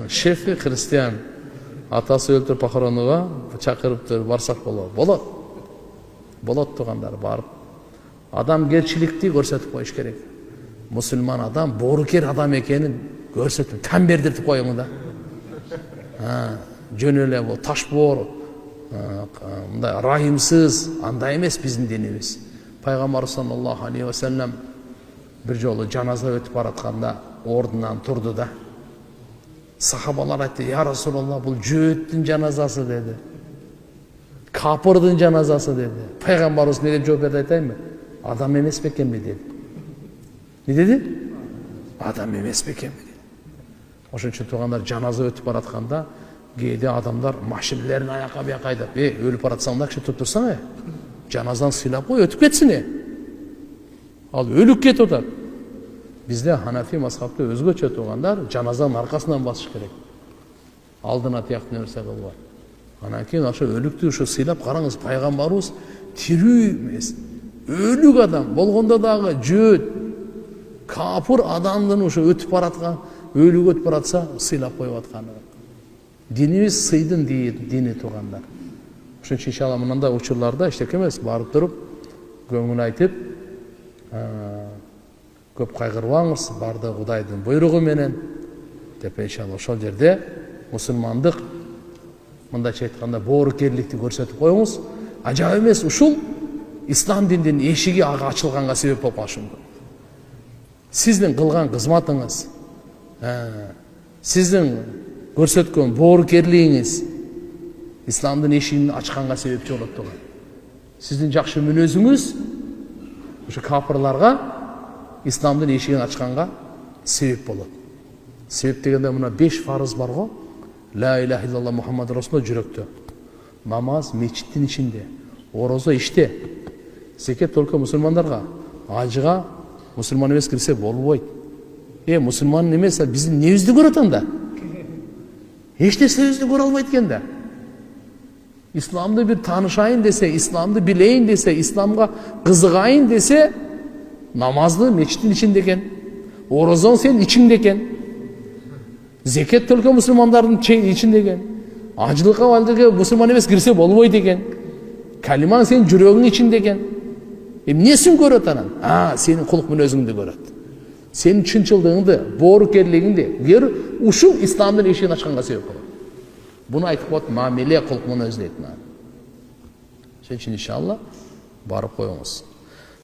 шефи христиан. Атасы өлтіріп похоронуға чакырыптыр, барсак болот. Болот тугандар барып. Адамгерчиликти көрсөтүп коюш керек. Мусулман адам боорукер адам экенин көрсөтүп, тан бердиртип коюңуз да. Жөн эле бул ташбоор, мындай райымсыз, андай эмес биздин динибиз. Пайгамбар саллаллаху алейхи ва саллям бир жолу жаназа өтүп баратканда ордунан турду да. Сахабалар айтты: "Я Расулаллах, бул жөөттүн жаназасы" деди. Капырдын жаназасы деди. Пайгамбарыбыз не деп жооп берди айтайынбы? Адам эмес бекенби деди. Не деди? Адам эмес бекенби деди. Ошон үчүн туугандар, жаназа өтүп баратканда кээде адамдар машинелерин аяка бияка айдап, өлүп баратсаң да киши туттурсаң, жаназаны сыйлап кой, өтүп кетсин. Ал өлүп кетип атат. Бизде Ханафи мазхабы өзгөчө туугандар, жаназанын аркасынан басыш керек. Алдына тияктуу нерсе кылбай. Анан кийин ошо өлүктү ошо сыйлап караңыз, пайгамбарыбыз тирүү эмес, өлүк адам болгондо дагы жөөт, капыр адамдын ошо өтүп бараткан, өлүк өтүп баратса сыйлап коюп атканы. Динибиз сыйдын дини туугандар. Ошон үчүн иншалла мындай учурларда эчтеке эмес, барып туруп көңүл айтып, көп кайгырбаңыз, барды Кудайдын буйругу менен деп иншалла ошол жерде мусулмандык, мындайча айтканда боорукерликти көрсөтүп коюңуз. Ажап эмес, ушул ислам дининин эшиги ага ачылганга себеп болуп калышы мүмкүн. Сиздин кылган кызматыңыз, сиздин көрсөткөн боорукерлигиңиз исламдын эшигин ачканга себепчи болот турган. Сиздин жакшы мүнөзүңүз ошо капырларга исламдын эшигин ачканга себеп болот. Себеп дегенде мына 5 фарыз бар го. Ла иляха иллаллах Мухаммад Расулуллах жүрөктө. Намаз мечиттин ичинде, орозо иште. Зекет только мусулмандарга, ажыга мусулман эмес кирсе болбойт. Мусулман эмес, биздин эмнебизди көрөт анда? Эчтесебизди көрө албайт экен да. Исламды бир таанышайын десе, исламды билейин десе, исламга кызыгайын десе, намазды мечиттин ичинде экен, орозоң сенин ичиңде экен. Зекет только мусулмандардын ичинде экен. Ажылыкка балдыгы мусулман эмес кирсе болбойт экен. Калимаң сенин жүрөгүңдүн ичинде экен. Эмнесин көрөт анан? Сенин кулук мүнөзүңдү көрөт. Сенин чынчылдыгыңды, боорукерлигиңди, ушул исламдын эшигин ачканга себеп болот. Буну айтып коет, мамиле кулук мүнөз дейт. Ошон үчүн иншалла барып коюңуз.